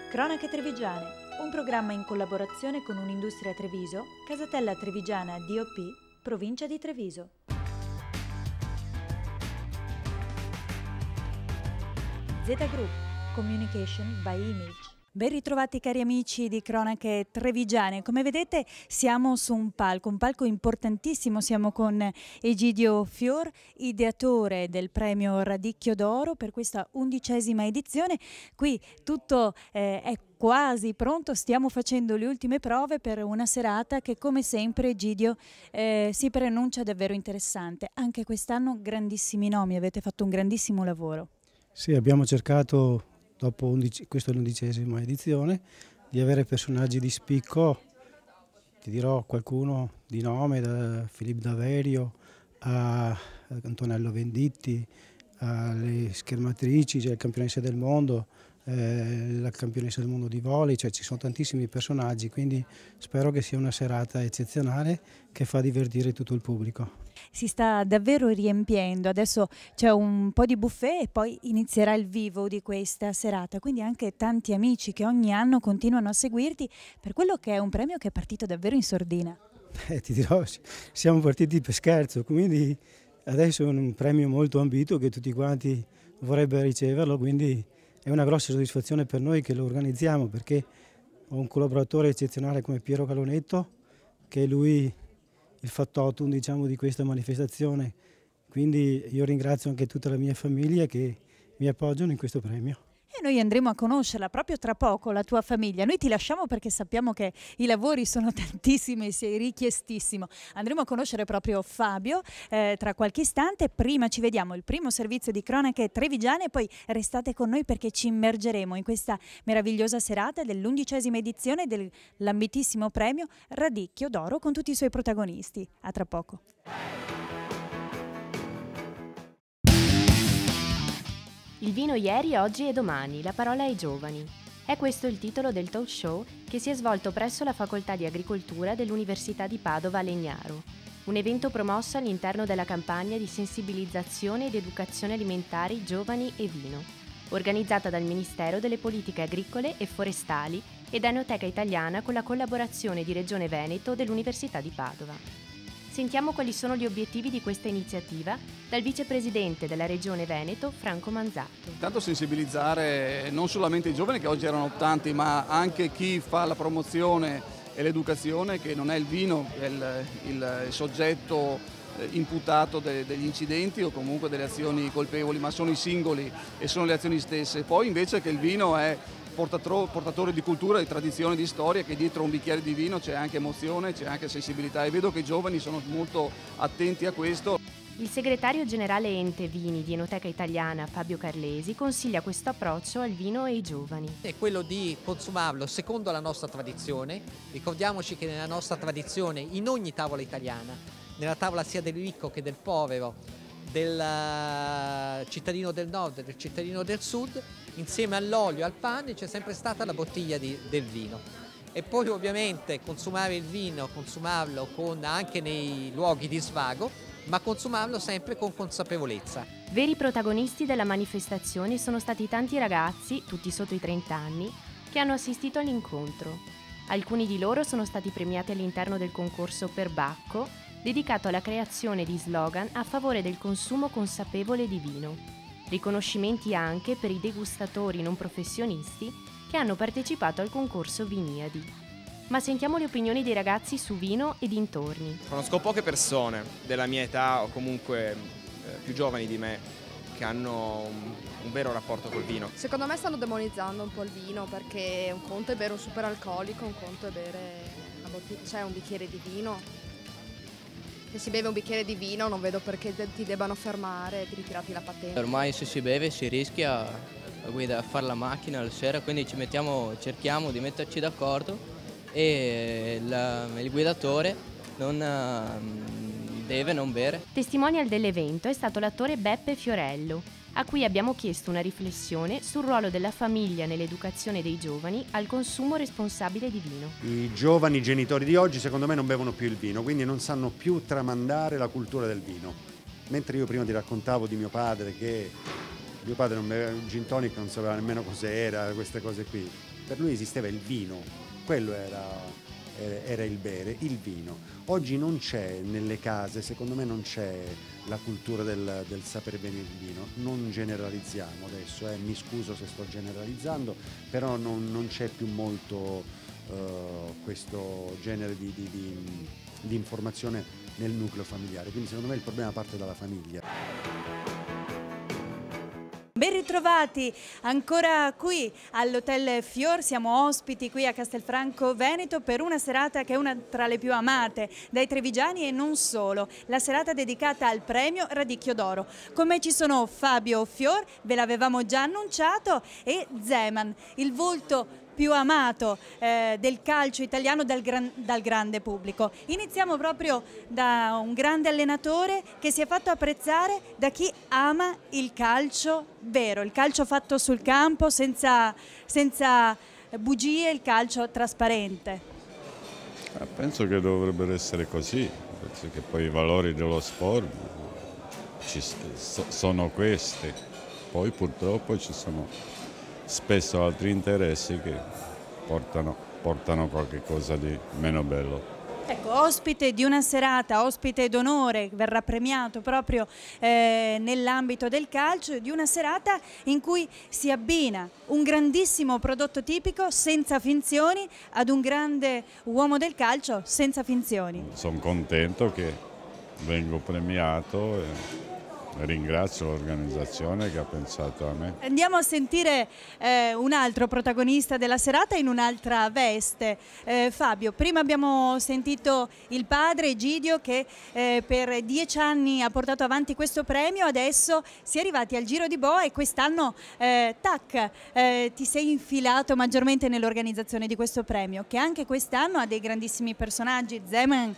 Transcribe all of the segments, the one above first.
Cronache Trevigiane, un programma in collaborazione con Un'Industria Treviso, Casatella Trevigiana DOP, provincia di Treviso. Z Group, Communication by Image. Ben ritrovati cari amici di Cronache Trevigiane. Come vedete siamo su un palco importantissimo, siamo con Egidio Fior, ideatore del premio Radicchio d'Oro per questa 11ª edizione. Qui tutto è quasi pronto, stiamo facendo le ultime prove per una serata che come sempre Egidio si preannuncia davvero interessante. Anche quest'anno grandissimi nomi, avete fatto un grandissimo lavoro. Sì, abbiamo cercato dopo questa è l'11ª edizione, di avere personaggi di spicco. Ti dirò qualcuno di nome, da Filippo Daverio a Antonello Venditti, alle schermatrici, cioè le campionesse del mondo, la campionessa del mondo di volley, cioè ci sono tantissimi personaggi, quindi spero che sia una serata eccezionale che fa divertire tutto il pubblico. Si sta davvero riempiendo, adesso c'è un po' di buffet e poi inizierà il vivo di questa serata, quindi anche tanti amici che ogni anno continuano a seguirti per quello che è un premio che è partito davvero in sordina. Ti dirò, siamo partiti per scherzo, quindi adesso è un premio molto ambito che tutti quanti vorrebbero riceverlo, quindi è una grossa soddisfazione per noi che lo organizziamo, perché ho un collaboratore eccezionale come Piero Calonetto, che è lui il factotum, diciamo, di questa manifestazione, quindi io ringrazio anche tutta la mia famiglia che mi appoggiano in questo premio. E noi andremo a conoscerla proprio tra poco, la tua famiglia. Noi ti lasciamo perché sappiamo che i lavori sono tantissimi e sei richiestissimo. Andremo a conoscere proprio Fabio tra qualche istante. Prima ci vediamo il primo servizio di Cronache Trevigiane e poi restate con noi perché ci immergeremo in questa meravigliosa serata dell'11ª edizione dell'ambitissimo premio Radicchio d'Oro con tutti i suoi protagonisti. A tra poco. Il vino ieri, oggi e domani, la parola ai giovani. È questo il titolo del talk show che si è svolto presso la Facoltà di Agricoltura dell'Università di Padova a Legnaro, un evento promosso all'interno della campagna di sensibilizzazione ed educazione alimentari giovani e vino, organizzata dal Ministero delle Politiche Agricole e Forestali e da Enoteca Italiana con la collaborazione di Regione Veneto dell'Università di Padova. Sentiamo quali sono gli obiettivi di questa iniziativa dal vicepresidente della Regione Veneto, Franco Manzatto. Tanto sensibilizzare non solamente i giovani, che oggi erano tanti, ma anche chi fa la promozione e l'educazione, che non è il vino, è il soggetto imputato degli incidenti o comunque delle azioni colpevoli, ma sono i singoli e sono le azioni stesse. Poi invece che il vino è portatore di cultura, di tradizione, di storia, che dietro un bicchiere di vino c'è anche emozione, c'è anche sensibilità e vedo che i giovani sono molto attenti a questo. Il segretario generale Ente Vini di Enoteca Italiana, Fabio Carlesi, consiglia questo approccio al vino e ai giovani. È quello di consumarlo secondo la nostra tradizione. Ricordiamoci che nella nostra tradizione, in ogni tavola italiana, nella tavola sia del ricco che del povero, del cittadino del nord e del cittadino del sud, insieme all'olio e al pane c'è sempre stata la bottiglia del vino. E poi ovviamente consumare il vino, consumarlo anche nei luoghi di svago, ma consumarlo sempre con consapevolezza. Veri protagonisti della manifestazione sono stati tanti ragazzi, tutti sotto i 30 anni, che hanno assistito all'incontro. Alcuni di loro sono stati premiati all'interno del concorso Perbacco, dedicato alla creazione di slogan a favore del consumo consapevole di vino. Riconoscimenti anche per i degustatori non professionisti che hanno partecipato al concorso Viniadi. Ma sentiamo le opinioni dei ragazzi su vino e dintorni. Conosco poche persone della mia età o comunque più giovani di me che hanno un vero rapporto col vino. Secondo me stanno demonizzando un po' il vino, perché un conto è bere un super alcolico, un conto è bere una bottiglia, cioè un bicchiere di vino. Se si beve un bicchiere di vino non vedo perché ti debbano fermare e ti ritirati la patente. Ormai se si beve si rischia a fare la macchina la sera, quindi cerchiamo di metterci d'accordo e il guidatore non deve non bere. Testimonial dell'evento è stato l'attore Beppe Fiorello, a cui abbiamo chiesto una riflessione sul ruolo della famiglia nell'educazione dei giovani al consumo responsabile di vino. I giovani genitori di oggi secondo me non bevono più il vino, quindi non sanno più tramandare la cultura del vino. Mentre io prima ti raccontavo di mio padre, che mio padre non beveva un gin tonic, non sapeva nemmeno cos'era, queste cose qui. per lui esisteva il vino, quello era il bere, il vino. Oggi non c'è nelle case, secondo me non c'è la cultura del sapere bene il vino, non generalizziamo adesso, mi scuso se sto generalizzando, però non c'è più molto questo genere di informazione nel nucleo familiare, quindi secondo me il problema parte dalla famiglia. Ben ritrovati ancora qui all'Hotel Fior, siamo ospiti qui a Castelfranco Veneto per una serata che è una tra le più amate dai trevigiani e non solo, la serata dedicata al premio Radicchio d'Oro. Con me ci sono Fabio Fior, ve l'avevamo già annunciato, e Zeman, il volto più amato del calcio italiano dal grande pubblico. Iniziamo proprio da un grande allenatore che si è fatto apprezzare da chi ama il calcio vero, il calcio fatto sul campo, senza bugie, il calcio trasparente. Penso che dovrebbero essere così, penso che poi i valori dello sport sono questi, poi purtroppo ci sono spesso altri interessi che portano qualche cosa di meno bello. Ecco, ospite di una serata, ospite d'onore, verrà premiato proprio nell'ambito del calcio, di una serata in cui si abbina un grandissimo prodotto tipico senza finzioni ad un grande uomo del calcio senza finzioni. Sono contento che vengo premiato e ringrazio l'organizzazione che ha pensato a me. Andiamo a sentire un altro protagonista della serata in un'altra veste. Fabio, prima abbiamo sentito il padre Egidio che per 10 anni ha portato avanti questo premio, adesso si è arrivati al Giro di Boa e quest'anno ti sei infilato maggiormente nell'organizzazione di questo premio, che anche quest'anno ha dei grandissimi personaggi, Zeman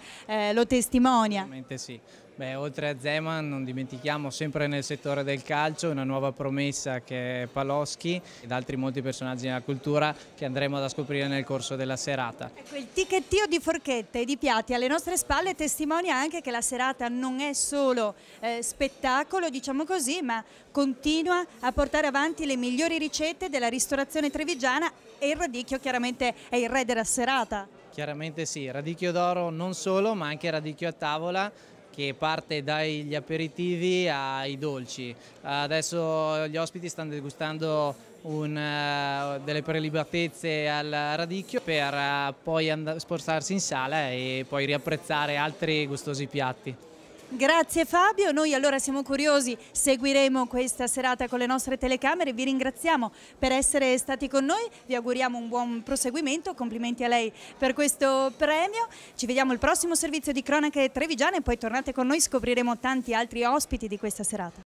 lo testimonia. Ovviamente sì. Beh, oltre a Zeman non dimentichiamo sempre nel settore del calcio una nuova promessa che è Paloschi ed altri molti personaggi della cultura che andremo ad scoprire nel corso della serata. Ecco, il ticchettio di forchette e di piatti alle nostre spalle testimonia anche che la serata non è solo spettacolo, diciamo così, ma continua a portare avanti le migliori ricette della ristorazione trevigiana e il radicchio chiaramente è il re della serata. Chiaramente sì, radicchio d'oro non solo, ma anche radicchio a tavola, che parte dagli aperitivi ai dolci. Adesso gli ospiti stanno degustando delle prelibatezze al radicchio per poi spostarsi in sala e poi riapprezzare altri gustosi piatti. Grazie Fabio, noi allora siamo curiosi, seguiremo questa serata con le nostre telecamere, vi ringraziamo per essere stati con noi, vi auguriamo un buon proseguimento, complimenti a lei per questo premio, ci vediamo al prossimo servizio di Cronache Trevigiane e poi tornate con noi, scopriremo tanti altri ospiti di questa serata.